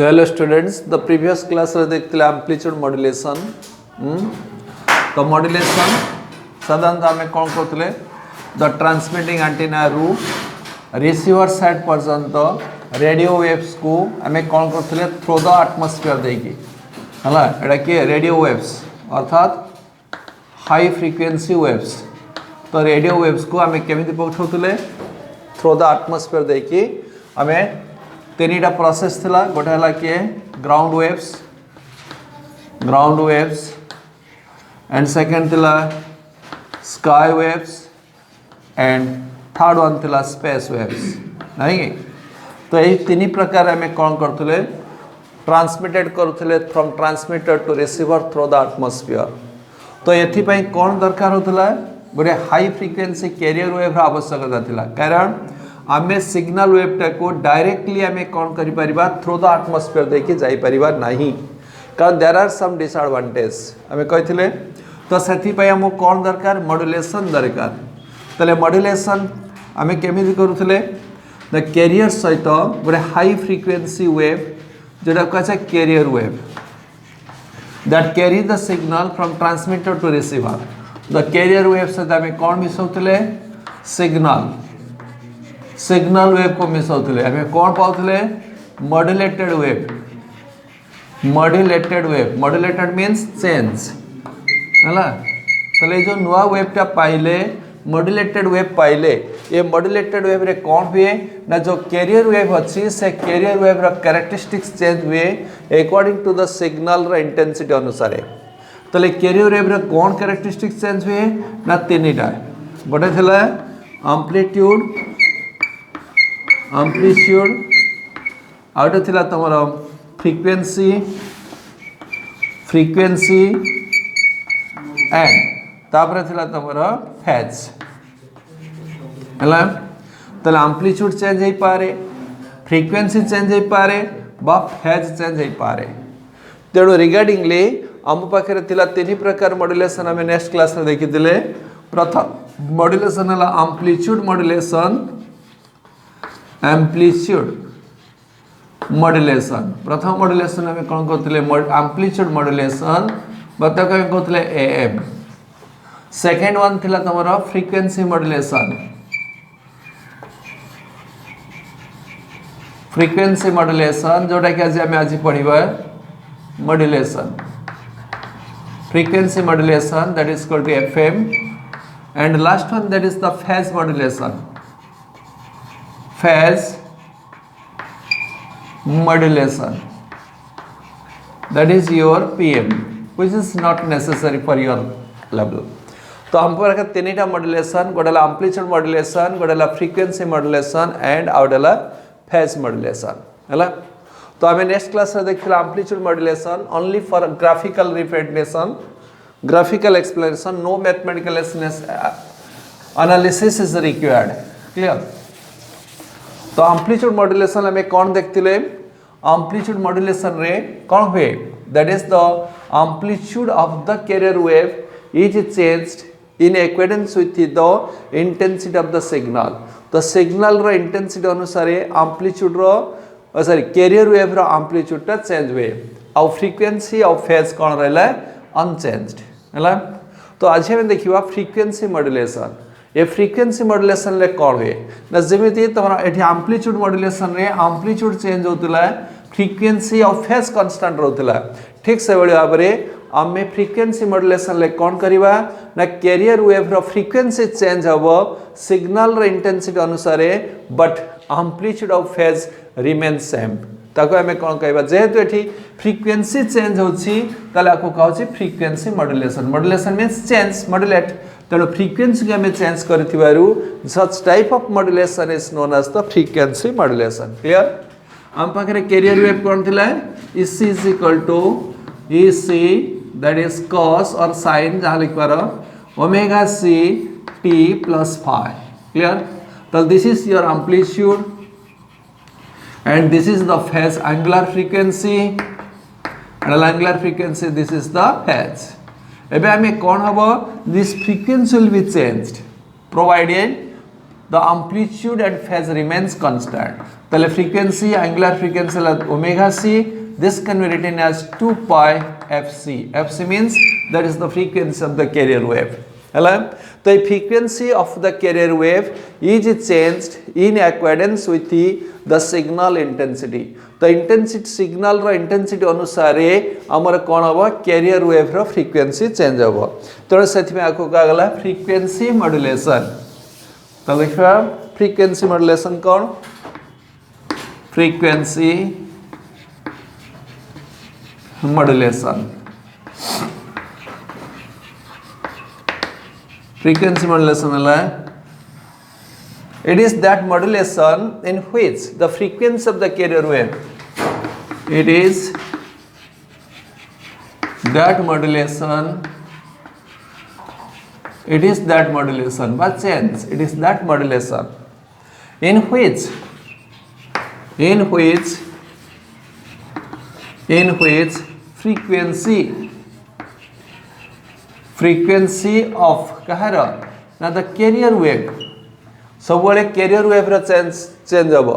तो hello students, the previous class रे देखते एम्प्लीट्यूड मॉड्यूलेशन। तो मॉड्यूलेशन साधारणतः आम कौन करते द ट्रांसमिटिंग एंटीना रु रिसीवर साइड पर्यंत रेडियो वेव्स को आम कौन करते थ्रू द एटमॉस्फेयर देकी है एटा किए रेडियो वेव्स अर्थात हाई फ्रिक्वेंसी वेव्स। तो रेडियो वेव्स को आम केमिति पठाउतले थ्रू द एटमॉस्फेयर देकी आम तीन प्रोसेस थिला। गोटे है किए ग्राउंड वेव्स एंड सेकेंड थिला sky waves and third one थिला स्पेस वेव्स नहीं। तो यही तीन प्रकार आम कौन करते ट्रांसमिटेड करुले from transmitter to receiver through the atmosphere. तो ये कौन दरकार होता गोटे हाई फ्रिक्वेंसी कैरियर वेव आवश्यकता थिला, कारण आमे सिग्नल वेवटा को डायरेक्टली आमे कौन करि परिबा थ्रू द एटमॉस्फेयर देखि जाई परिबा नहीं, कारण देयर आर सम डिसएडवांटेज आमे कहिथिले। तो सेथि पय हमो कौन दरकार मॉड्यूलेशन दरकार। तले मॉड्यूलेशन आमे केमिति करूथिले द कैरियर सहित गोटे हाई फ्रिक्वेंसी वेव जेटा कहै carrier wave that carry the signal from transmitter to receiver. The carrier wave सहित आमे कौन मिसाउथिले सिग्नल वेव को मिसाउथिले आमे कौन पाउथिले modulated wave. Modulated means change है। तले जो नुआ वेवटा पाइले मॉड्यूलेटेड वेव पाइले, ये मॉड्यूलेटेड वेव रे कौन हुए ना जो कैरियर वेव अच्छी से कैरियर वेव रा कैरेक्टरिस्टिक्स चेंज हुए अकॉर्डिंग टू द सिग्नल रा इंटेंसिटी अनुसार। तले कैरियर वेव रा कौन कैरेक्टरिस्टिक्स चेंज हुए ना तीनटा। गोटे थिला एम्प्लीट्यूड आउटे थिला तमरो फ्रीक्वेंसी एंड तापर थिला तमरो फेज हला। तले एम्प्लीट्यूड चेंज होई पारे, फ्रीक्वेंसी चेंज होई पारे बा फेज चेंज होई पारे। तेणु रिगार्डिंगली आम पाखे थिला तीन प्रकार मॉड्यूलेशन आम नेक्स्ट क्लास रे देखिथिले। प्रथम मॉड्यूलेशन है एम्प्लीट्यूड मॉड्यूलेशन। प्रथम मॉड्यूलेशन आम कौन करते एम्प्लीट्यूड मॉड्यूलेशन बता कहते एएम। सेकेंड वन थिला तमरो फ्रीक्वेंसी मॉड्यूलेशन जोटा कि आज पढ़ा modulation frequency modulation that is called FM. And last one that is the phase modulation that is your PM which is not necessary for your level। तो हम पर तीनटा modulation गोटे एम्प्लीट्यूड मॉड्यूलेशन गोटे फ्रीक्वेंसी मॉड्यूलेशन एंड आउटे phase modulation है। तो आम नेक्स्ट क्लास रे देखिला amplitude modulation only for graphical representation graphical explanation, no mathematical analysis is required. Clear. तो एम्प्लीट्यूड मॉड्यूलेशन आम कौन देखते एम्प्लीट्यूड मॉड्यूलेशन रे कौन हुए that is the amplitude of the carrier wave is changed in according with the intensity of the signal. तो signal रो intensity अनुसार एम्प्लीट्यूड रो सॉरी कैरियर वेव रो एम्प्लीट्यूड टा चेंज हुए और फ्रीक्वेंसी और फेज कौन रहला अनचेंज्ड है। तो आज हम देखिबा फ्रीक्वेंसी मॉड्यूलेशन। ये फ्रीक्वेंसी मॉड्यूलेशन रे कौन हुए ना जमीती तुम ये एम्प्लीट्यूड मॉड्यूलेशन रे एम्प्लीट्यूड चेंज होता फ्रीक्वेंसी और फेज कांस्टेंट रोला। ठीक से भाई भाव में आम फ्रीक्वेंसी मॉड्यूलेशन रे कौन करवा ना कैरियर वेव रो फ्रीक्वेंसी चेंज हम सिग्नल रो इंटेंसिटी अनुसार बट एम्प्लीट्यूड और फेज रिमेन सेम। ताको आम कौन कहवा जेहेतु ये फ्रीक्वेंसी चेंज होची कहूँ frequency modulation. Modulation means change modulate. तेणु फ्रीक्वेंसी को आम चेंज करूँ such type of modulation is known as the frequency modulation. Clear. आम पाखे कैरियर वेव कौन थिला EC is equal to EC that is cos और साइन जहाँ लिख पार omega C T plus phi. Clear. तो this is your amplitude and this is the phase angular frequency and angular frequency this is the phase। एबे हमें कौन हबो this frequency will be changed provided the amplitude and phase remains constant। ताले frequency angular frequency omega C, this can be written as 2 pi fc. Fc means that is the frequency of the carrier wave. Hello? The frequency of the carrier wave is changed in accordance with the signal intensity. The intensity signal रो intensity अनुसारे हमर कोन हबो carrier wave रो frequency change हबो. तो सेति में आको का गला frequency modulation. तो लिखा frequency modulation कोन? Frequency modulation. Frequency modulation है, it is that modulation in which the frequency of the carrier wave, it is that modulation, but change, it is that modulation in which frequency of कहरा ना the carrier wave सब वाले carrier wave रा change हबो.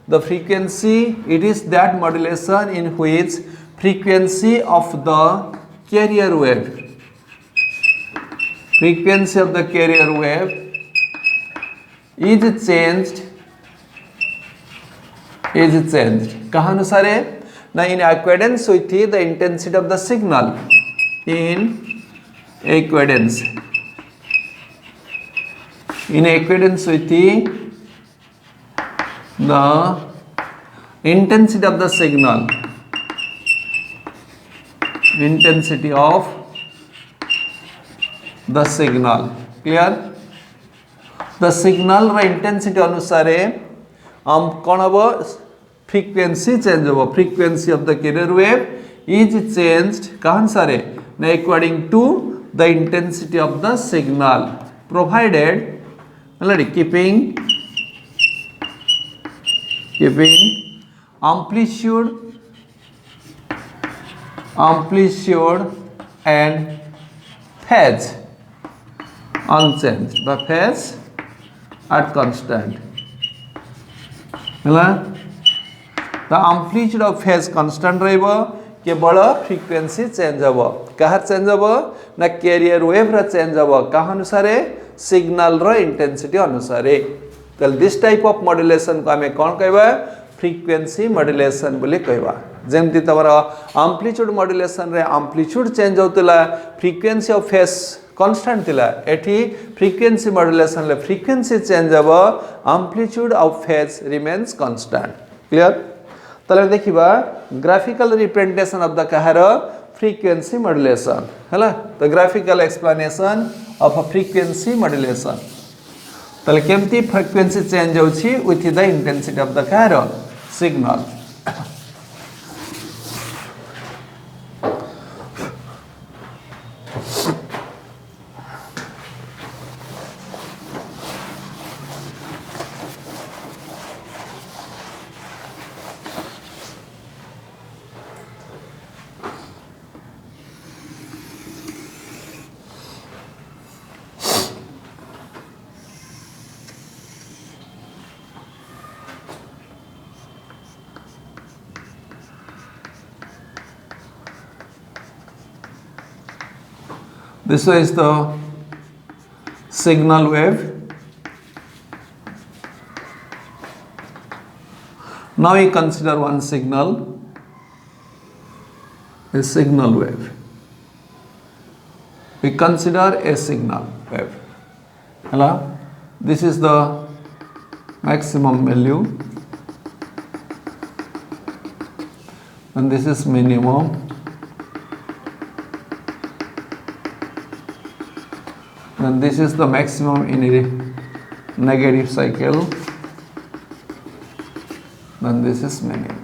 The frequency, it is that modulation in which frequency of the carrier wave, frequency of the carrier wave is changed कहाँ अनुसार है ना in accordance with the intensity of the signal, in accordance with the intensity of the signal, clear? The signal रा intensity अनुसार हम कौन हबो frequency change हबो. Frequency of the carrier wave is changed कहाँ अनुसार ना according to the intensity of the signal, provided keeping amplitude and phase unchanged, the phase at constant. The amplitude of phase constant रहिबो, केवल frequency change हबो. कहाँ change हबो ना carrier wave रा चेंज हबो. कहाँ अनुसार सिग्नल रो इंटेंसिटी अनुसार. तो दिस टाइप ऑफ मॉड्यूलेशन को हमें कौन कहबा फ्रीक्वेंसी मॉड्यूलेशन बोली कहबा. जेमति तमरा एम्प्लीट्यूड मॉड्यूलेशन रे एम्प्लीट्यूड चेंज होतला, फ्रीक्वेंसी ऑफ फेज कांस्टेंट थिला. एठी फ्रीक्वेंसी मॉड्यूलेशन ले फ्रीक्वेंसी चेंज हबो, amplitude of phase remains constant. Clear? तले देखिबा ग्राफिकल रिप्रेजेंटेशन ऑफ द कहर फ्रीक्वेंसी मॉड्यूलेशन हैला. तो graphical explanation of frequency modulation तले केमती फ्रीक्वेंसी चेंज होछि with the intensity of the कहर signal. This is the signal wave. Now we consider one signal, a signal wave. We consider a signal wave. Hello? This is the maximum value and this is minimum. And this is the maximum in a negative cycle, then this is minimum.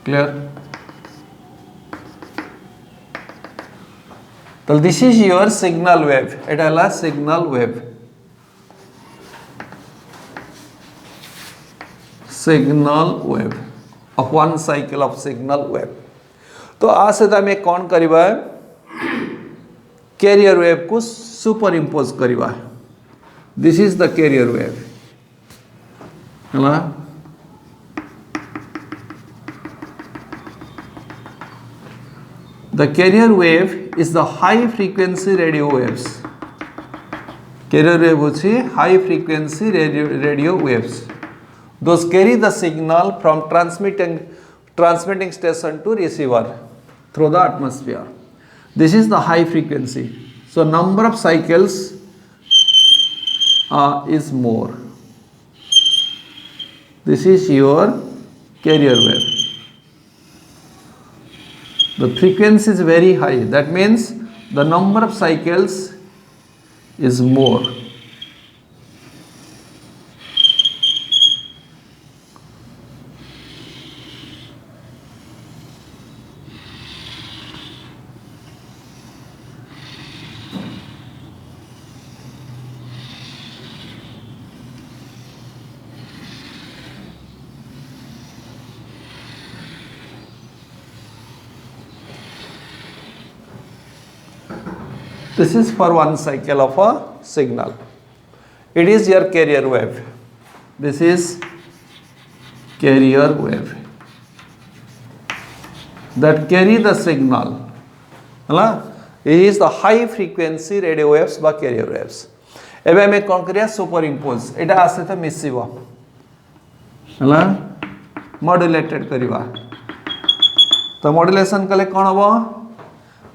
Clear? So this is your signal wave. It is a signal wave. Signal wave of one cycle of signal wave. तो आ से आम कौन करवा carrier wave को super impose करवा. This is the carrier wave. Hello? The carrier wave is the high frequency radio waves. Carrier wave hochi high frequency radio waves. Those carry the signal from transmitting station to receiver through the atmosphere. This is the high frequency. So number of cycles is more. This is your carrier wave. The frequency is very high. That means the number of cycles is more. This is for one cycle of a signal. It is your carrier wave. This is carrier wave that carry the signal. It is the high frequency radio waves by carrier waves. एबे हमें कौन करिया superimpose एटा आसे तो मिसिबो हला modulated करिवा तो modulation कले कौन हबो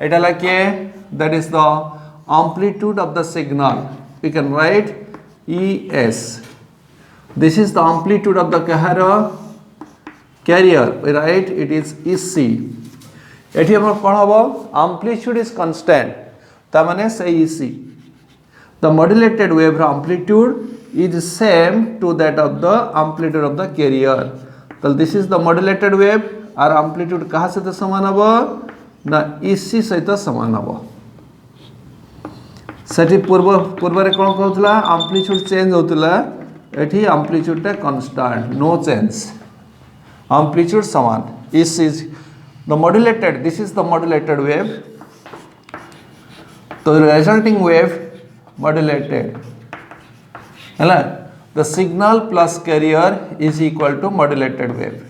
एटा लाके that is the amplitude of the signal. We can write ES. This is the amplitude of the carrier. We write it is EC. एठी हमर कोन हबो amplitude is constant ता माने से EC. The modulated wave amplitude is same to that of the amplitude of the carrier. So this is the modulated wave और amplitude कहाँ से तो समान हबो ना EC सहित समान हबो सेठी पूर्व रे कोन कहउतला एम्पलीट्यूड चेंज होतला एठी एम्पलीट्यूड टा कांस्टेंट नो चेंज एम्पलीट्यूड समान this is the modulated this is the modulated wave तो रिजल्टिंग वेव मॉड्यूलेटेड हैला the signal plus carrier is equal to modulated wave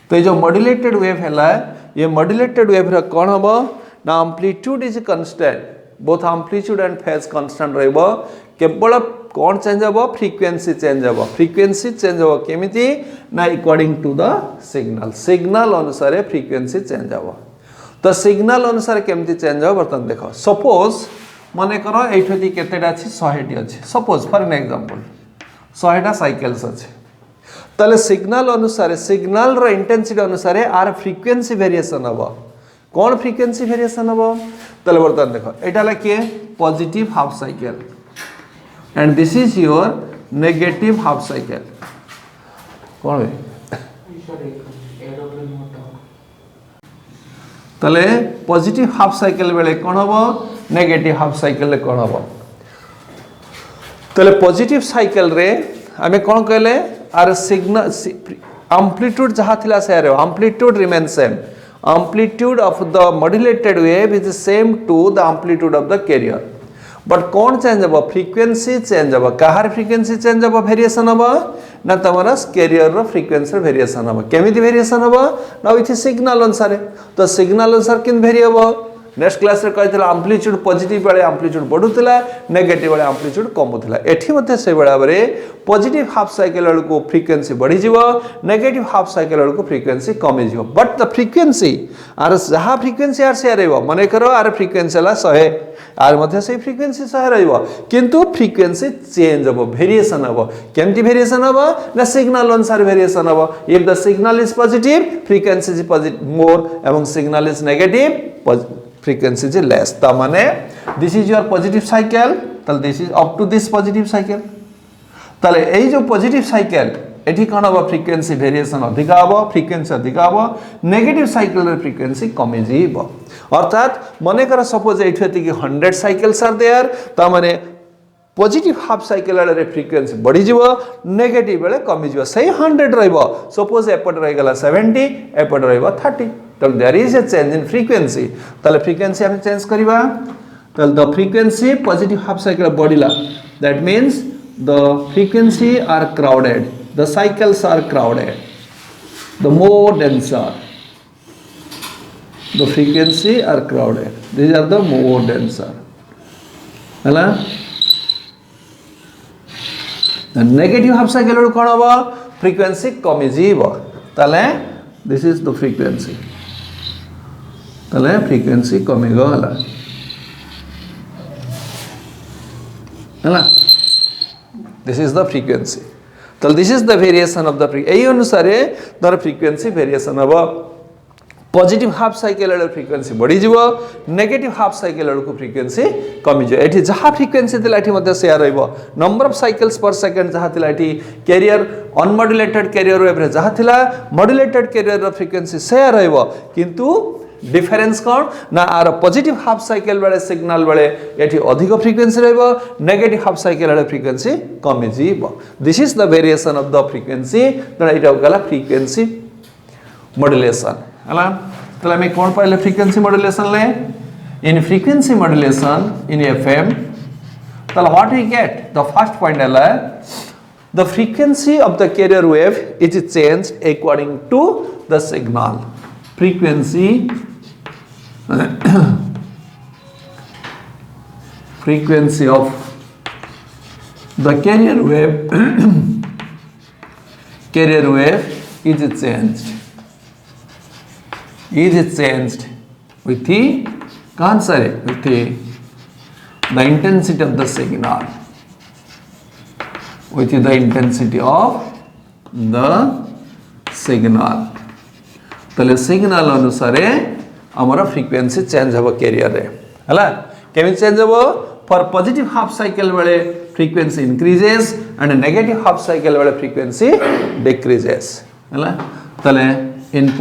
तो ये जो मॉड्यूलेटेड वेव हैला ये मॉड्यूलेटेड वेव रा कोन हबो ना amplitude is constant both amplitude and phase constant रहबो केवल कोन चेंज हबो फ्रीक्वेंसी चेंज हबो फ्रीक्वेंसी चेंज हबो केमिति ना अकॉर्डिंग टू द सिग्नल अनुसार फ्रीक्वेंसी चेंज हबो तो सिग्नल अनुसार केमिति चेंज हबो बर्तन देखो सपोज माने करो एठोती केतेडा अछि 100 टी अछि सपोज फॉर एन एग्जांपल 100 टा साइकिल्स अछि तले सिग्नल अनुसार सिग्नल रो इंटेंसिटी अनुसार आर फ्रीक्वेंसी वेरिएशन हबो कौन फ्रीक्वेंसी वेरिएशन हबो तले बर्तन देखो एटा लाके positive half cycle and this is your negative half cycle कौन है तले पॉजिटिव हाफ साइकिल बेले कौन हबो नेगेटिव हाफ साइकिल ले कौन हबो तले पॉजिटिव साइकिल रे हमें कौन कहले आर सिग्नल एम्पलीट्यूड जहा थिला से रे amplitude remain same amplitude of the modulated wave is same to the amplitude of the carrier but कौन चेंज हबो फ्रीक्वेंसी चेंज हबो कहार फ्रीक्वेंसी चेंज हबो वेरिएशन हबो ना तमरा कैरियर रो फ्रीक्वेंसी वेरिएशन हबो केमिति वेरिएशन हबो ना विथ सिग्नल अनुसार तो सिग्नल अनुसार किन वेरी हबो नेक्स्ट क्लास रे कहथिला एम्पलीट्यूड पॉजिटिव बेले एम्पलीट्यूड बढ़ुतला नेगेटिव बेले एम्पलीट्यूड कमुतला एठी मध्ये से बेला बरे पॉजिटिव हाफ साइकिल को फ्रीक्वेंसी बढ़ी जीवो नेगेटिव हाफ साइकिल को फ्रीक्वेंसी कमी जीवो बट द फ्रीक्वेंसी आर जहा फ्रीक्वेंसी आर से रहबो माने करो आर फ्रीक्वेंसी ला 100 आर मध्ये से फ्रीक्वेंसी 100 रहबो किंतु फ्रीक्वेंसी चेंज हबो वेरिएशन हबो केमति वेरिएशन हबो ना सिग्नल अनुसार वेरिएशन हबो if the signal is positive frequency is positive more एवं signal is negative frequency is less ता माने this is your positive cycle तल this is up to this positive cycle तले एई जो positive cycle एठी कोन हबो फ्रीक्वेंसी वेरिएशन अधिक हबो फ्रीक्वेंसी अधिक हबो नेगेटिव साइकिल रे फ्रीक्वेंसी कमी जीवो अर्थात मने कर सपोज एठी कि 100 साइकिल्स आर देयर ता माने पॉजिटिव हाफ साइकिल रे फ्रीक्वेंसी बढ़ी जीवो नेगेटिव बेले कमी जीवो सही 100 रहबो सपोज एपट रह गेला 70 एपट रहबो 30 तो there is a change in frequency तले फ्रीक्वेंसी हम चेंज करबा ताले the frequency positive half cycle बढ़िला that means the frequency are crowded the cycles are crowded the more denser the frequency are crowded these are the more denser हैला the negative half cycle रो कोन हबो frequency कमी जीवो ताले this is the frequency ताले frequency कमी गला हैला this is the frequency ताले this is the variation of the एई अनुसार दर frequency variation हबो पॉजिटिव हाफ साइकिल फ्रिक्वेंसी बढ़ी जीवो नेगेटिव हाफ साइकिल को फ्रिक्वेंसी कमी जो एठी जहा फ्रिक्वेंसी दिला एठी मध्ये शेयर रहइबो नंबर ऑफ साइकिल्स पर सेकंड जहा दिला एठी कैरियर अनमॉड्युलेटेड कैरियर वेव रे जहा दिला मॉड्युलेटेड कैरियर रो फ्रिक्वेंसी शेयर रहइबो किंतु डिफरेंस कोन ना आर पॉजिटिव हाफ साइकिल बेले सिग्नल बेले एठी अधिक फ्रिक्वेंसी रहइबो नेगेटिव हाफ साइकिल बेले फ्रिक्वेंसी कमी जीवो this is the variation of the frequency that it गला फ्रिक्वेंसी मॉड्युलेशन हला तले में कौन पहले फ्रीक्वेंसी मॉड्यूलेशन ले in frequency modulation in FM तले what we get the first point है the frequency of the carrier wave is changed according to the signal frequency of the carrier wave is changed with the answer with the intensity of the signal with the intensity of the signal तले signal अनुसार हमर frequency change हबो career रे हला केमि change हबो for positive half cycle बेले frequency increases and negative half cycle बेले frequency decreases हला तले in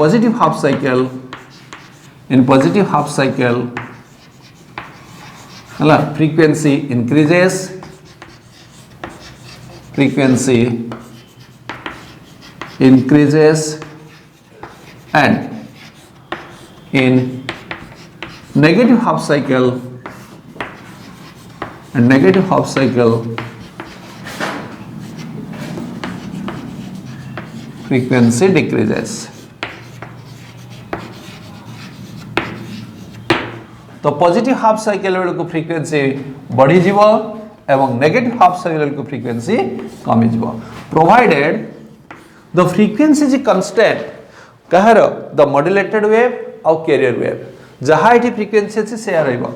positive half cycle hela frequency increases and in negative half cycle frequency decreases तो पॉजिटिव हाफ साइकिल को frequency बढ़ी जीवो एवं नेगेटिव हाफ साइकिल को फ्रीक्वेंसी कमी जीवो provided the frequency is constant कहर द मॉड्यूलेटेड वेव और कैरियर वेव जहा एठी फ्रीक्वेंसी अछि से रहइबो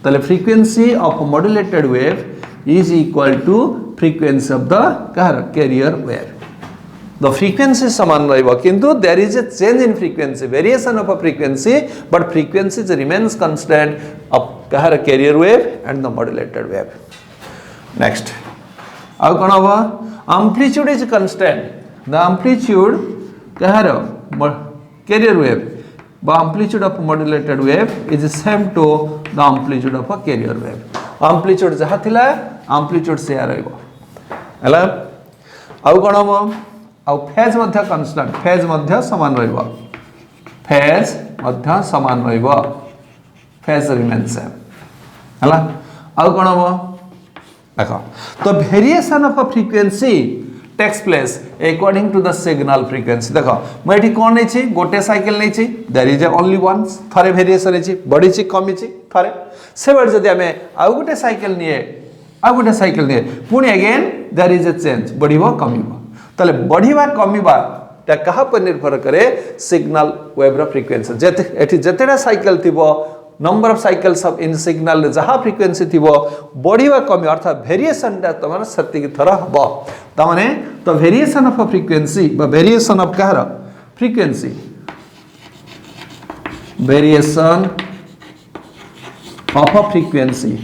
तले frequency of modulated wave is equal to frequency of the कहर carrier wave the frequency saman rahibo kintu there is a change in frequency variation of a frequency but frequency remains constant of kahar carrier wave and the modulated wave next aw kon haba amplitude is constant the amplitude kahar carrier wave ba amplitude of modulated wave is same to the amplitude of a carrier wave amplitude jaha thila amplitude se rahibo hela aw kon haba और phase मध्य constant phase मध्य समान रहइबो phase remain same हला और कोन हो देखो तो variation of a frequency takes place according to the signal frequency देखो म एठी कोन नै छी गोटे साइकिल नै छी देयर इज ओनली वंस थरे वेरिएशन छी बडी छी कमी छी थरे से बार जदि हमें आ गोटे साइकिल निए पुणी again there is a change बढ़िबो कमिबो तले बढ़िबा कमिबा ता कहा पर निर्भर करे सिग्नल वेव रो फ्रीक्वेंसी जेते एठी जेतेडा साइकिल थिबो number of cycles of in signal जहा फ्रीक्वेंसी थिबो बढ़िबा कमी अर्थात वेरिएशन ता तमर सत्य की तरह हबो त माने तो वेरिएशन ऑफ अ फ्रीक्वेंसी बा वेरिएशन ऑफ कहर frequency variation of a frequency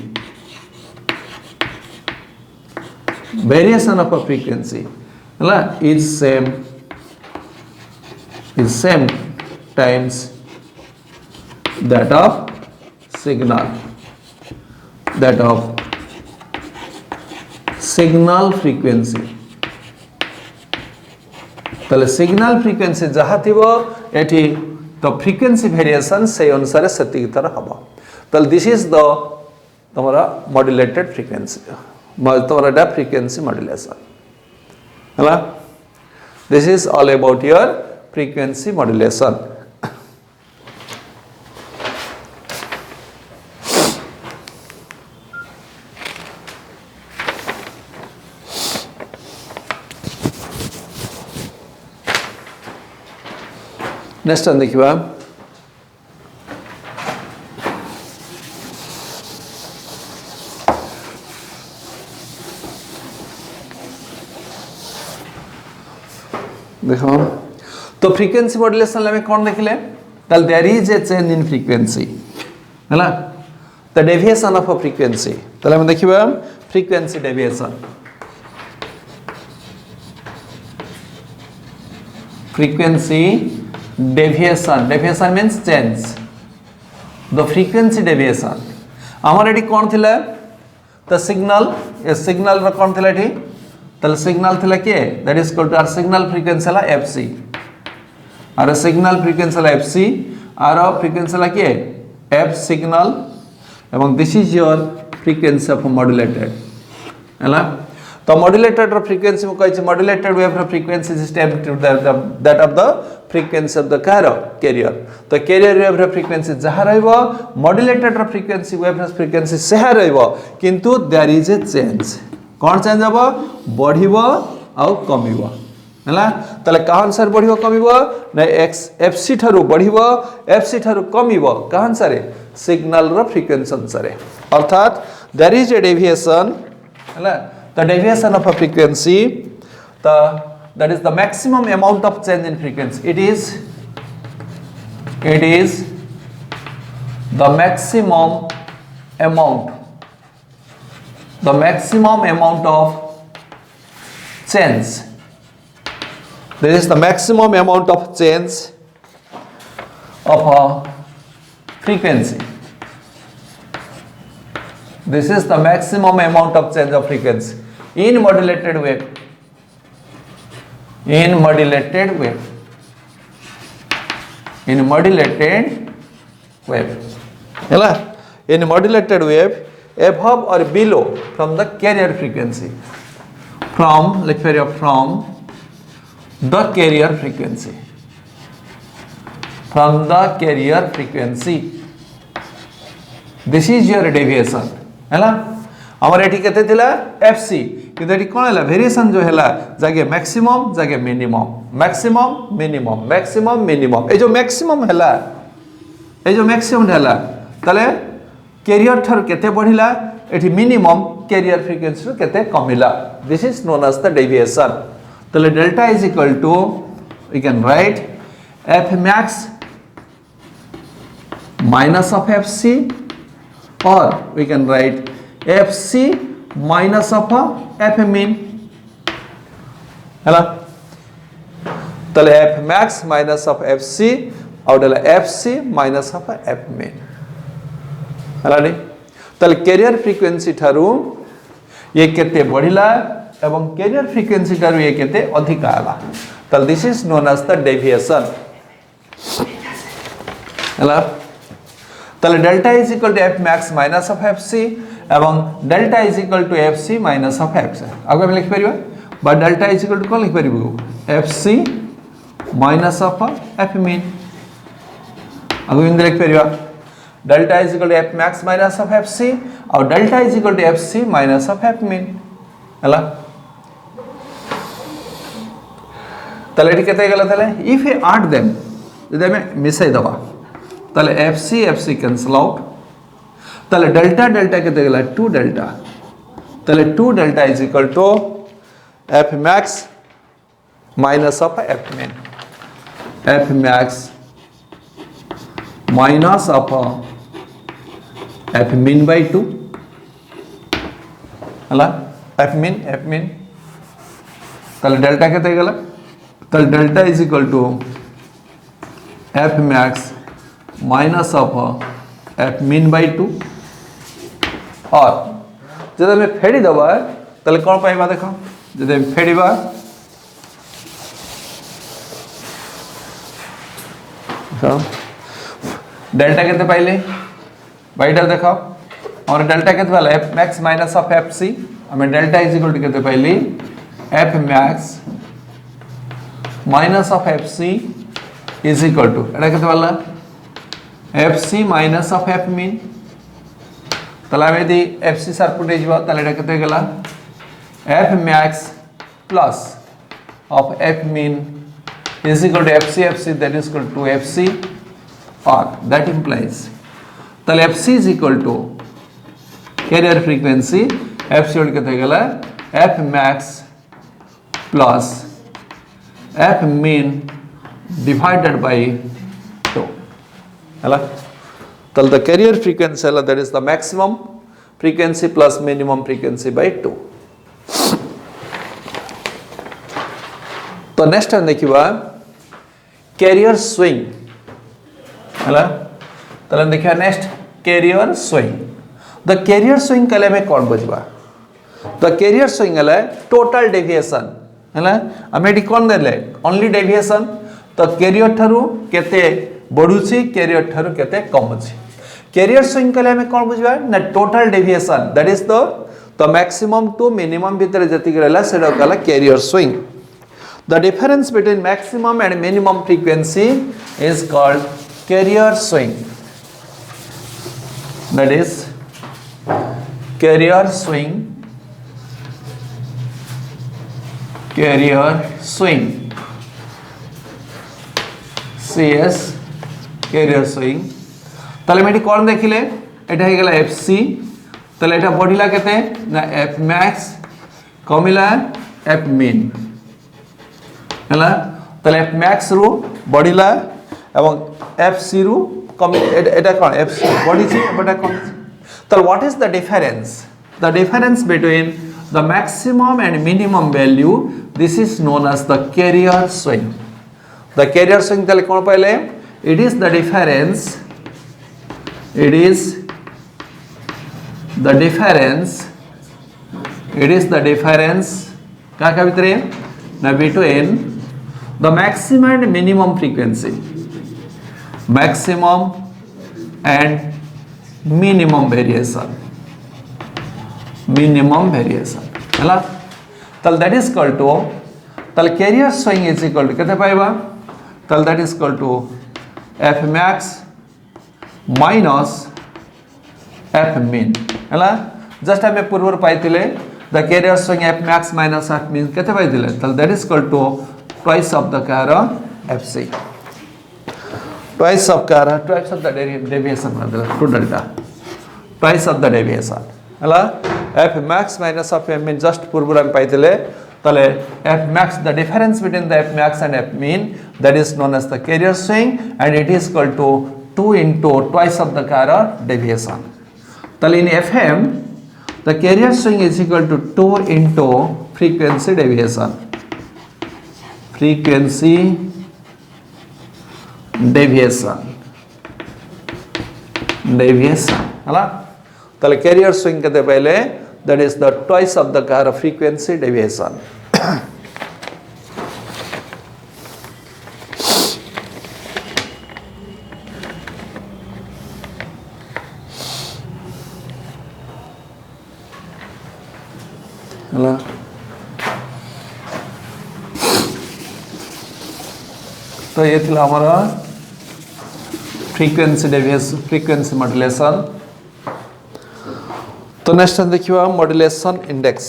is same times that of signal frequency तले सिग्नल फ्रीक्वेंसी जहा थिबो एठी तो फ्रीक्वेंसी वेरिएशन से अनुसार सती तरह हबो तले दिस इज द तुम्हारा मॉड्यूलेटेड फ्रीक्वेंसी तुम्हारा फ्रीक्वेंसी मॉड्यूलेशन है। This is all about your frequency modulation. Next देखिए देखो तो फ्रीक्वेंसी मॉड्यूलेशन में कौन देखले तल there is a change in frequency है ना the deviation of a frequency तले हम देखिबा frequency deviation frequency deviation means change the frequency deviation हमर एटी कौन थिला द सिग्नल ए सिग्नल रो कौन थिला एटी तल सिग्नल थिला के दैट इज इक्वल टू आर सिग्नल फ्रीक्वेंसी ला एफसी आर सिग्नल फ्रीक्वेंसी ला एफसी आर फ्रीक्वेंसी ला के एफ सिग्नल एवं this is your frequency of modulated हैला तो मॉड्यूलेटेड रो फ्रीक्वेंसी में कहै छै मॉड्यूलेटेड वेव रो frequency is that of the frequency of the carrier तो कैरियर वेव रो फ्रीक्वेंसी जहा रहइबो मॉड्यूलेटेड रो फ्रीक्वेंसी वेव रो फ्रीक्वेंसी सेहा रहइबो किंतु देयर इज ए चेंज कौन चेंज हबो बढ़िबो आ कमिबो हैला तले का अनुसार बढ़िबो कमिबो न एफसी थारु बढ़िबो एफसी थारु कमिबो का अनुसार सिग्नल रो फ्रीक्वेंसी अनुसार अर्थात देयर इज ए डेविएशन हैला the deviation of a frequency that is the maximum amount of change in frequency it is the maximum amount of change there is the maximum amount of change of a frequency. This is the maximum amount of change of frequency in modulated wave. In modulated wave. In modulated wave, above or below from the carrier frequency. From the carrier frequency. From the carrier frequency. This is your deviation. हैला हमर एठी केते थिला FC किंतु एठी कोन हला variation जो हला जागे मैक्सिमम जागे मिनिमम ए जो मैक्सिमम हला तले कैरियर थर केते बढ़िला एठी मिनिमम कैरियर फ्रीक्वेंसी रो केते कमिला this is known as the deviation तले delta is equal to we can write F max minus of FC or we can write fc minus of f min है तले f max minus of fc और fc minus of f min है तले carrier frequency ठारू ये केते बढ़िला एवं carrier frequency ठारू ये केते अधिक आला तले this is known as the deviation है तले delta is equal to F max minus of F C एवं delta is equal to F C minus of F C आगे हम लिख परिबा बा डेल्टा इज इक्वल टू कोन लिख परिबो F C minus of F min आगे हम लिख परिबा delta is equal to F max minus of F C और delta is equal to F C minus of F mean हला तले एटी केते गेला तले इफ यू ऐड देम जदि हम मिसाई दबा तले एफसी कैंसल आउट तले डेल्टा केते गेला 2 डेल्टा तले 2 delta is equal to F max minus of F min F max minus of F min by 2 हला एफ मिन तले डेल्टा केते गेला तले delta is equal to F max minus of F min by 2 और जब हमें फेड़ी दबा तले कौन पाइबा देखो जब हम फेड़ीबा डेल्टा केते पाइले बाईटा देखो और डेल्टा के F max minus of F C हमें डेल्टा इज इक्वल टू कहते पहली F max minus of F C is equal to एटा कहते F C minus of F mean ताले हमें यदि एफ सी सरपुटे जीवा ताले एटा कहते गला F max plus of F mean is equal to FC that is equal to FC or that implies ताले FC is equal to carrier frequency FC और कहते गला F max plus F mean divided by 2 है ला ताले the carrier frequency है ला that is the maximum frequency plus minimum frequency by 2 तो next time देखिए carrier swing है ताले देखिए next carrier swing the carrier swing कले में कौन बजवा द कैरियर स्विंग है टोटल डेविएशन है हमें कौन देले ओनली डेविएशन तो कैरियर ठारू केते बढ़ुची कैरियर ठारू केते कमुची कैरियर स्विंग कले में कौन बजवा ना total deviation that is the maximum to minimum भीतर जति रहला सेडा कला carrier swing. The difference between maximum and minimum frequency is called carrier swing. That is carrier swing. Carrier swing. CS carrier swing. ताले मेटी कौन देखिले एटा हे गला FC ताले एटा बढ़िला केते ना F max कमिला F min है ताले एफ मैक्स रु बढ़िला एवं एफ सी रु कम एटा कौन एफ सी बढ़ी एटा कम ताले what is the difference between the maximum and minimum value this is known as the carrier swing ताले कौन पहले इट इज द डिफरेंस क्या भीतर ना between the maximum and minimum frequency variation है तल that is equal to तल carrier swing is equal to कहते पाएगा तल that is equal to F max minus F min है just हमें पूर्व पाई थिले the carrier swing F max minus F min कहते पाई थिले तल that is equal to twice of the carrier FC twice of the deviation to delta twice of the deviation है F max minus of F min just पूर्व हम पाई थिले तले F max the difference between the F max and F min that is known as the carrier swing and it is equal to 2 into twice of the carrier deviation तले in FM the carrier swing is equal to 2 into frequency deviation है ताले career swing कहते पहले that is the twice of the carrier frequency deviation है तो ये थी हमारा फ्रीक्वेंसी मॉड्यूलेशन. तो नेक्स्ट देखिए मॉड्यूलेशन इंडेक्स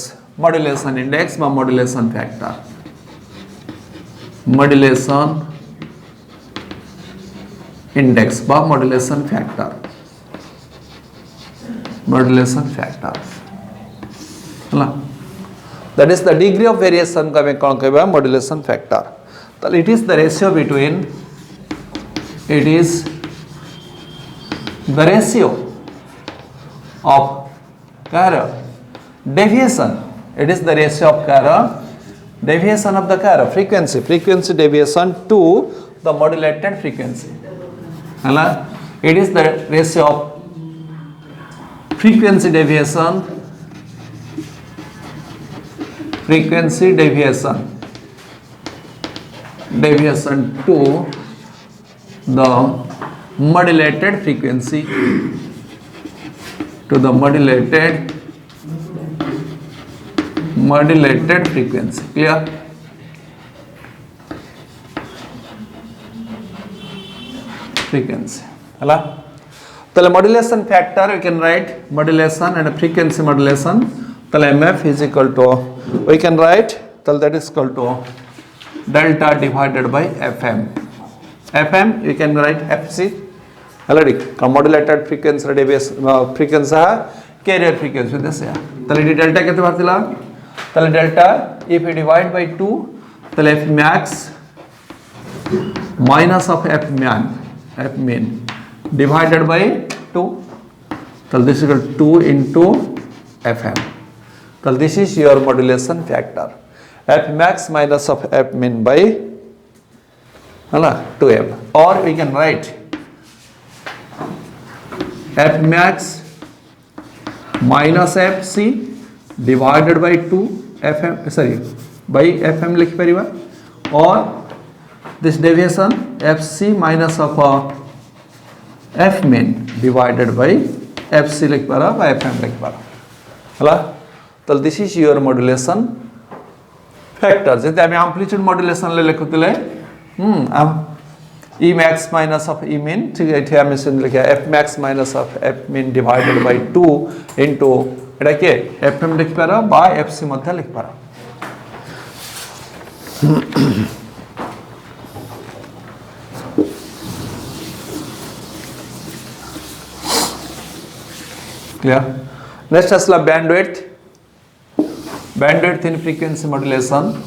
बा मॉड्यूलेशन फैक्टर है that is the degree of variation का मैं कौन कहबा मॉड्यूलेशन फैक्टर. तो it is the ratio between of carrier deviation. It is the ratio of carrier deviation of the carrier frequency deviation to the modulated frequency. It is the ratio of frequency deviation to the modulated frequency to the modulated frequency. Clear? Frequency. Hello? So modulation factor we can write modulation and frequency modulation. So MF is equal to, we can write, so that is equal to delta divided by FM. FM you can write FC. Already modulated frequency frequency carrier frequency this here. So delta कितने बार दिला? So delta if you divide by 2, so F max minus of F min divided by 2. So this is equal to 2 into FM. So this is your modulation factor. F max minus of F min by 2M. Or we can write F max minus FC divided by 2 FM, sorry, by FM लिख परिवा, or this deviation FC minus of F min divided by FC लिख पारा by FM लिख पारा. हला? तो this is your modulation factor. जैसे हमें amplitude modulation ले लिखते ले, E max minus of E min, ठीक है, इथे हमें सुन लिखा F max minus of F min divided by 2 into इटा क्या FM लिख पारा by FC मध्य लिख पारा. Clear? Next is the bandwidth. Bandwidth in frequency modulation.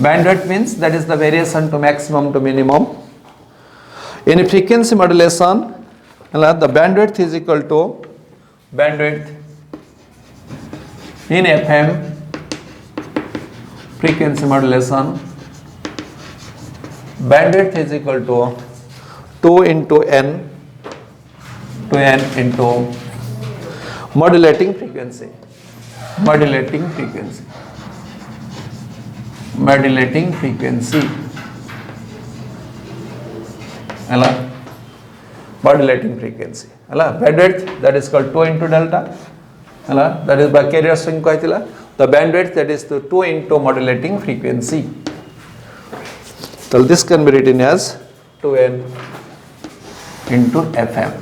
Bandwidth means that is the variation to maximum to minimum. In frequency modulation, the bandwidth is equal to bandwidth in FM frequency modulation. Bandwidth is equal to 2 into n into modulating frequency. Modulating frequency. Modulating frequency. Hello? Modulating frequency. Hello? Bandwidth that is called 2 into delta. Hello? That is by carrier string कहतिला. The bandwidth that is the 2 into modulating frequency. So this can be written as 2n into FM.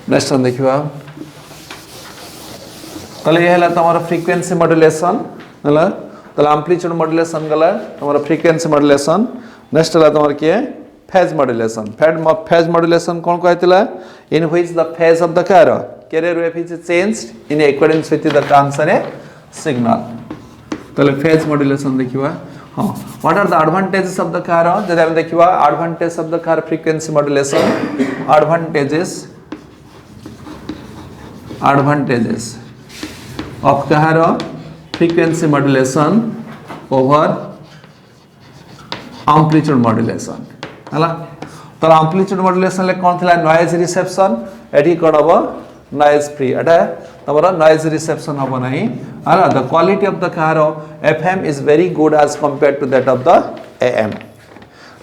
Next one देखिए तले ये है तुम्हारा frequency modulation है तले amplitude modulation गला तुम्हारा frequency modulation next है तुम्हारा क्या फेज मॉड्यूलेशन फेज मॉड्यूलेशन कौन को आयतिला in which the phase of the carrier wave is changed in accordance with the transfer signal. तले फेज मॉड्यूलेशन देखिए हाँ what are the advantages of the जैसे हम देखिए advantages of the frequency modulation advantages of frequency modulation over amplitude modulation है तो amplitude modulation ले कौन थी noise reception एडी कौन अब noise free अटा तमरा noise reception अब नहीं है the quality of the FM is very good as compared to that of the AM.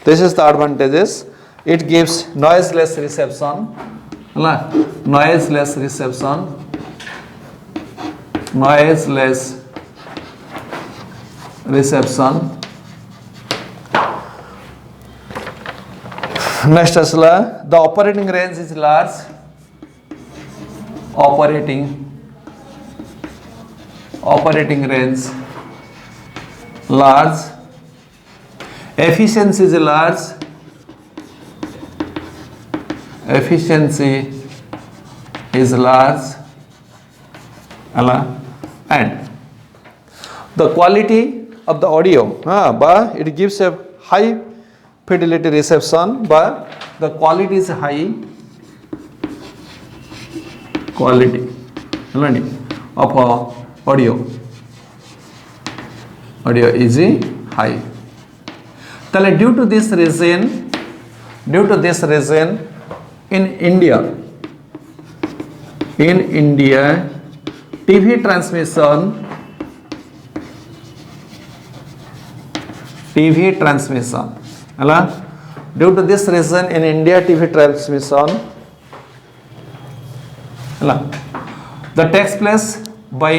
This is the advantages. It gives noiseless reception. Noiseless reception. Noiseless reception. Next is the operating range is large. Operating range large. Efficiency is large. Efficiency is large. And the quality of the audio it gives a high fidelity reception but the quality is high quality of audio is high. Due to this reason in India TV transmission ಅಲ್ಲ due to this reason in India TV transmission ಅಲ್ಲ the takes place by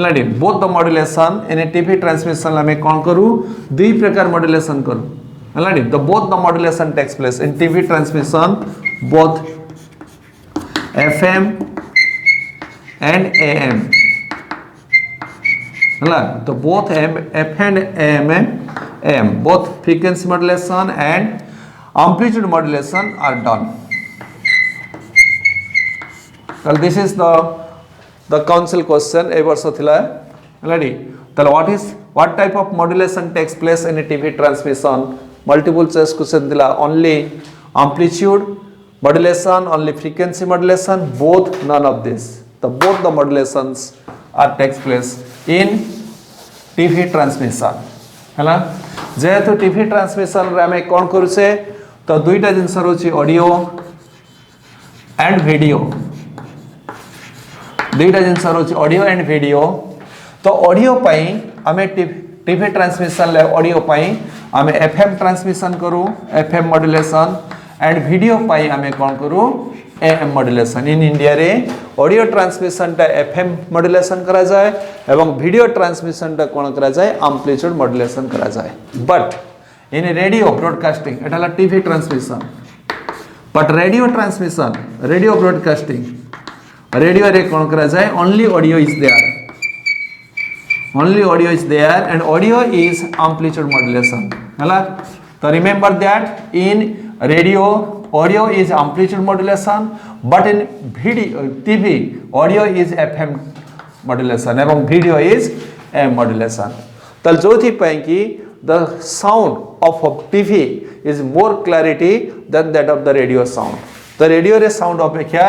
ನೋಡಿ both the modulation in a TV transmission ଆମେ କ'ଣ କରୁ ଦୁଇ ପ୍ରକାର modulation କରୁ ହେଲା the both the modulation takes place in TV transmission both FM and AM ହେଲା the both F and AM both frequency modulation and amplitude modulation are done. Well, this is the council question a ବର୍ଷ ଥିଲା ହେଲା ତାହେଲେ what type of modulation takes place in a TV transmission multiple choice question ଥିଲା only amplitude modulation only frequency modulation both none of this both the modulations are takes place in TV transmission ହେଲା जेहेतु TV transmission रे आमे कोन करूसे तो दुईटा जिनस रहउची audio and video दुईटा जिनस रहउची audio and video तो audio पई आमे टीवी ट्रांसमिशन ले ऑडियो पई आमे एफएम ट्रांसमिशन करू एफएम मॉड्यूलेशन एंड वीडियो पई आमे कोन करू एएम मॉड्यूलेशन इन इंडिया रे ऑडियो ट्रांसमिशन टा एफएम मॉड्यूलेशन करा जाए एवं वीडियो ट्रांसमिशन टा कोन करा जाए एम्पलीट्यूड मॉड्यूलेशन करा जाए बट इन रेडियो ब्रॉडकास्टिंग एटाला TV transmission but radio transmission radio broadcasting radio रे कोन करा जाए only audio is there and audio is amplitude modulation हला तो remember that in radio audio is amplitude modulation but in video TV audio is FM modulation एवं video is AM modulation तल जोथि पई कि the sound of TV is more clarity than that of the radio sound the radio रे sound अपेक्षा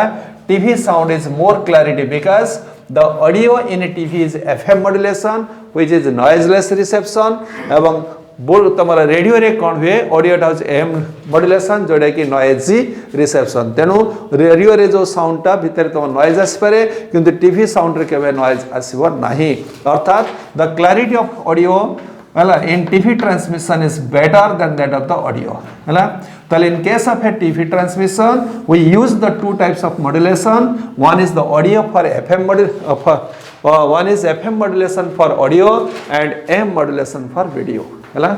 TV sound is more clarity because the audio in TV is FM modulation which is noiseless reception एवं बोल तमरा radio रे कोन हुए audio टा M modulation जोडा कि noisy reception तेनु रेडियो रे जो साउंड टा भीतर तम नॉइज आस पारे किंतु टीवी साउंड रे केबे नॉइज आसीबो नाही अर्थात द क्लैरिटी ऑफ ऑडियो हला in TV transmission is better than that of the audio हला तल in case of a TV transmission we use the two types of modulation one is the audio for FM one is FM modulation for audio and AM modulation for video हला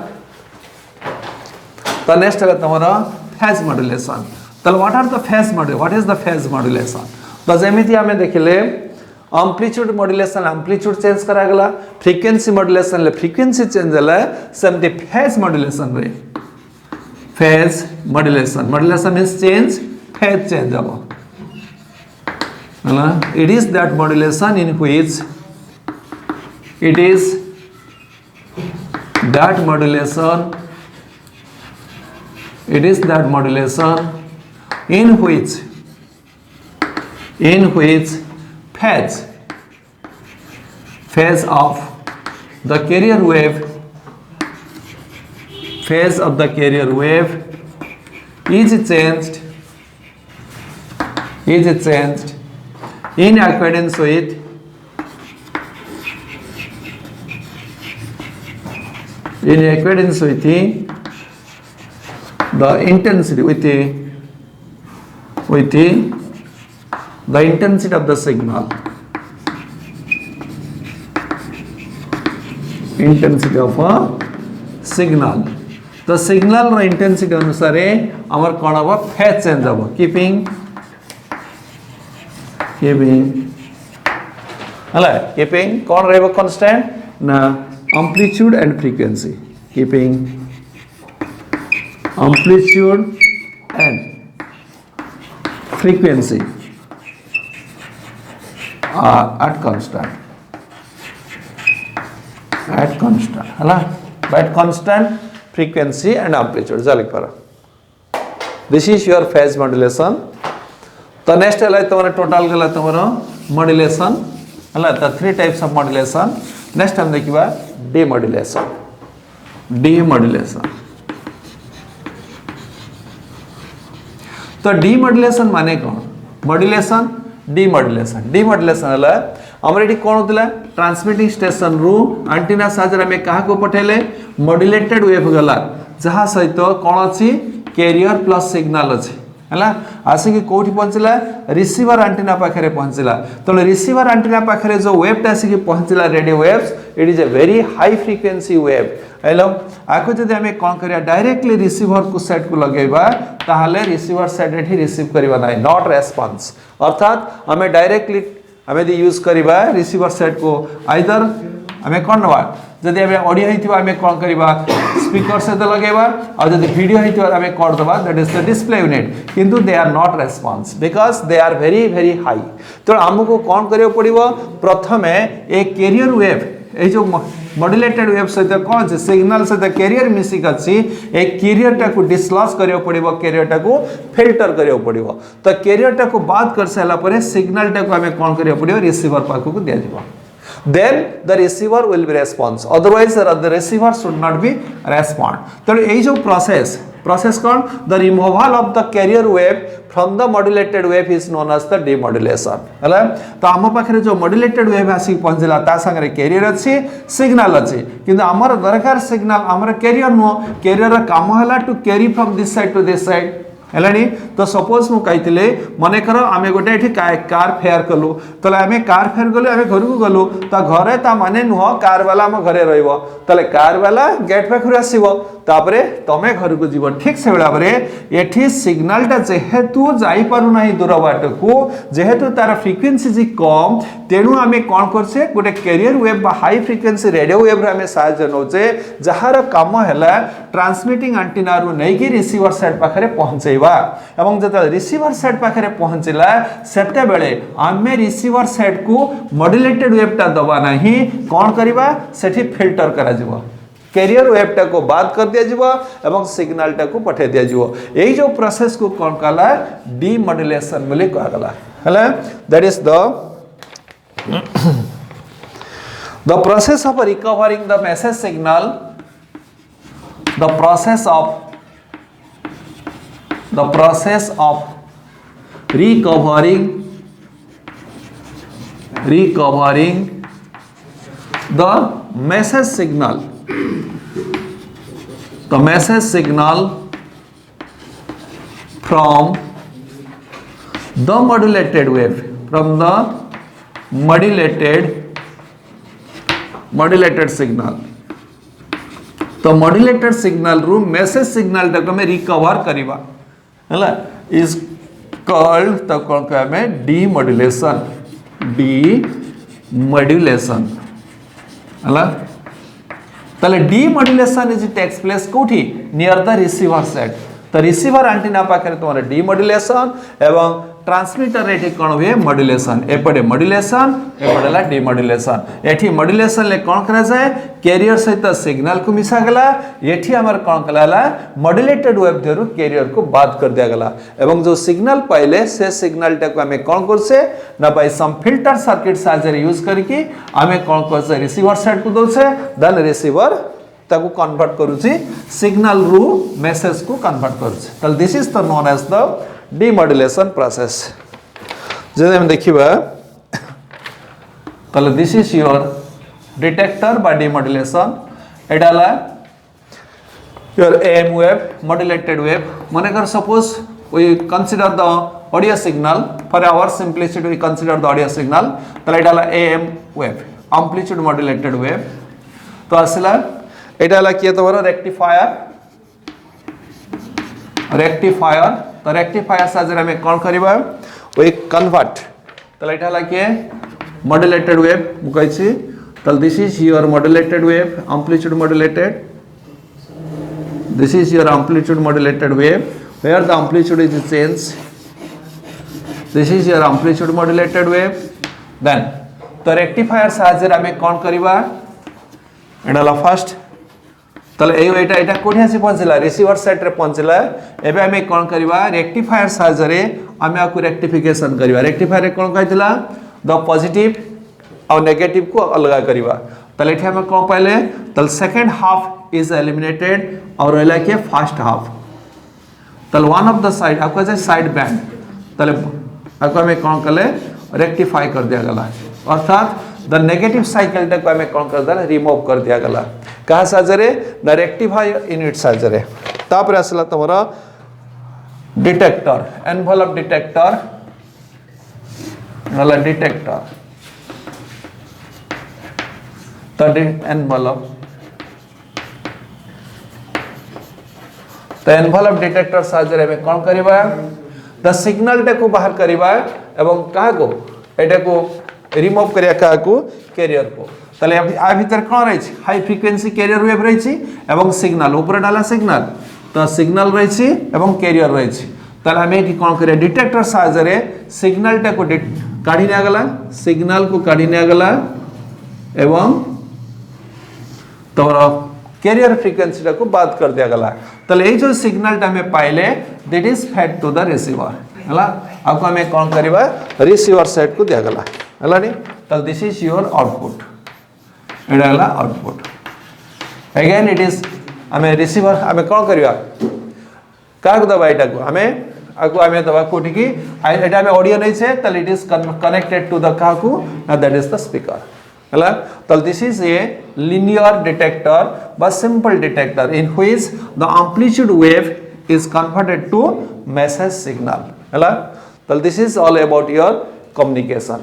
तो next है तमरा phase modulation तो what are the phase module what is the phase modulation तो जेमिति हमें देखिले amplitude modulation amplitude change करा गला फ्रीक्वेंसी मॉड्यूलेशन ले फ्रीक्वेंसी चेंज होला सेमति फेज मॉड्यूलेशन रे phase modulation modulation means change phase change हो it is that modulation in which it is that modulation in which phase of the carrier wave is changed in accordance with the intensity of the signal the signal रा intensity अनुसार हमर कोन अब phase change हो keeping हला keeping कौन रहेगा constant ना amplitude and frequency keeping amplitude and frequency are at constant हला at constant frequency and amplitude जालिक पर this is your phase modulation तो नेक्स्ट है तुम्हारा टोटल गला तुम्हारा मॉड्यूलेशन हला तो three types of modulation next हम देखिबा डीमॉड्यूलेशन तो डिमॉड्यूलेशन माने कौन मॉड्यूलेशन डिमॉड्यूलेशन हला हमर एठी कोन होतला ट्रांसमिटिंग स्टेशन रु एंटीना साजर हमें काहा को पठेले मॉड्यूलेटेड वेव गला जहा सहित कोन अछि कैरियर प्लस सिग्नल अछि हला आसी कोठी पहुंचला रिसीवर एंटीना पाखरे पहुंचला तो रिसीवर एंटीना पाखरे जो वेव ता आसी पहुंचला radio waves it is a very high frequency wave hello आको जदि हमें कोन करिया डायरेक्टली रिसीवर को सेट को लगेबा ताहले रिसीवर सेट एठी रिसीव करबा नाही नॉट रेस्पॉन्स अर्थात हमें डायरेक्टली हमें दी यूज करबा रिसीवर सेट को आइदर हमें कोन नवा जदि हमें ऑडियो हिथिबा हमें कोन करबा स्पीकर से तो लगेबा और जदि वीडियो हिथिबा हमें कोड दबा that is the display unit किंतु they are not response because they are very very high तो हमको कोन करियो पड़िबो प्रथमे एक कैरियर वेव ए जो मॉड्यूलेटेड वेव सहित कौन से सिग्नल सहित कैरियर मिसिक अछि एक कैरियर टा को डिसलॉस करियो पड़िबो कैरियर टा को फिल्टर करियो पड़िबो तो कैरियर टा को बात कर साला परे सिग्नल टा को हमें कोन करियो पड़िबो रिसीवर पाखु को दिया जिवो then the receiver will be response otherwise the receiver should not be respond तो ए जो process कौन the removal of the carrier wave from the modulated wave is known as the demodulation हला तो हम पाखरे जो modulated wave आसी पहुंचला ता संगे कैरियर अछि सिग्नल अछि किंतु हमर दरकार सिग्नल हमर कैरियर नो कैरियर काम हला to carry from this side to this side हेलानी तो सपोज मु कहितले मने करो आमे गोटे एठी कार फेयर कलु तले आमे कार फेयर गलु आमे घर को गलु त घरे ता माने नुह कार वाला हम घरे रहइबो तले कार वाला गेट पे खुर आसीबो तापरे तमे घर को जीवन ठीक से बेला परे एठी सिग्नल ता जेहेतु जाई पारु नाही दूर बाट को जेहेतु तार फ्रीक्वेंसी जी कम तेनु आमे कोन करसे गोटे कैरियर वेव बा हाई फ्रीक्वेंसी रेडियो वेव रे आमे सहायता नोचे जहार काम हैला ट्रांसमिटिंग एंटीना रु नै कि रिसीवर साइड पाखरे पहुंचेबा एवं जत रिसीवर साइड पाखरे पहुंचला सेते बेले आमे रिसीवर साइड को मॉड्यूलेटेड वेव ता दबा नाही कोन करबा सेठी फिल्टर करा जिवो कैरियर वेव टा को बात कर दिया जिवो एवं सिग्नल टा को पठे दिया जिवो एई जो प्रोसेस को कोन काला डिमॉड्यूलेशन बोले कहा गला हला that is the process of recovering the message signal the process of recovering the message signal from the modulated wave modulated signal तो modulated signal रू message signal तक में recover करिबा हला is called तो कोन का में demodulation हला तले demodulation is takes place कोठी near the receiver set तो रिसीवर एंटीना पाखरे तुम्हारे डिमॉड्यूलेशन एवं ट्रांसमीटर एठी कोन हुए मॉड्यूलेशन एपडे मॉड्यूलेशन एपडेला डिमॉड्यूलेशन एठी मॉड्यूलेशन ले कोन करा जाय कैरियर सहित सिग्नल को मिसा गला एठी हमर कोन कलाला मॉड्यूलेटेड वेव देरु कैरियर को बात कर दिया गला एवं जो सिग्नल पहले से सिग्नल टा को हमें कोन करसे ना बाय सम फिल्टर सर्किट साजर यूज करके हमें कोन करसे रिसीवर साइड को दोसे देन रिसीवर ताको कन्वर्ट करूची सिग्नल रु मेसेज को कन्वर्ट करूची तल this is the known as the demodulation process जदि हम देखिबा तल this is your detector by demodulation एडाला your AM wave modulated wave माने कर suppose we consider the audio signal for our simplicity we consider the audio signal तल एडाला AM wave amplitude modulated wave तो असला एटाला किया तमरो रेक्टिफायर तो rectifier साजर हमें कोन करबा वे कन्वर्ट तले एटाला के मॉड्यूलेटेड वेव मुकೈ छी तल this is your modulated wave amplitude modulated this is your amplitude modulated wave where the amplitude is changed this is your amplitude modulated wave then तो रेक्टिफायर साजर हमें कोन करबा एडाला फर्स्ट तले एटा एटा कोठी आसी पहुंचला रिसीवर साइड रे पहुंचला एबे हमें कोन करबा रेक्टिफायर साजरे हमें आकु रेक्टिफिकेशन करबा रेक्टिफायर कोन कहतिला द पॉजिटिव और नेगेटिव को अलग करबा तले एठी हमें कोन पहले तल सेकंड हाफ इज एलिमिनेटेड और रहला के फर्स्ट हाफ ताले वन ऑफ द साइड आपको जे साइड बैंड ताले आपको हमें कौन कले रेक्टिफाई कर दिया गला अर्थात द नेगेटिव साइकिल टाको हमें कौन कर दिया रिमूव कर दिया गला कहा साजरे द रेक्टिफायर यूनिट साजरे तापर आसला तमरा डिटेक्टर एनवलप डिटेक्टर नला डिटेक्टर तो एनवलप तो एनवलप डिटेक्टर साजरे में कौन करिबा द सिग्नल टाको बाहर करिबा एवं कहा को एटा को रिमूव करिया कहा को कैरियर को ताले आ भीतर कौन रही हाई फ्रिक्वेंसी कैरियर वेव रही एवं सिग्नल ऊपर डाला सिग्नल तो सिग्नल रही एवं कैरियर रही ताले हमें कौन करिया डिटेक्टर साजरे सिग्नल टाको काढ़ी निया गला सिग्नल को काढ़ी निया गला एवं तो कैरियर फ्रिक्वेंसी को बात कर दिया गला ताले ये जो सिग्नल टा हमें पाइले that is fed to the receiver हला आपको हमें कौन करिबा रिसीवर साइड को दिया गला हला नी ताले दिस इज योर आउटपुट एडा हला आउटपुट अगेन इट इज हमें रिसीवर हमें कौन करिबा का को दबा एटा को हमें आको हमें दबा कोठी की एटा में ऑडियो नहीं छे ताले it is connected to the काकू दैट इज द स्पीकर हला ताले this is a linear detector but simple detector in which the amplitude wave is converted to message signal hela so this is all about your communication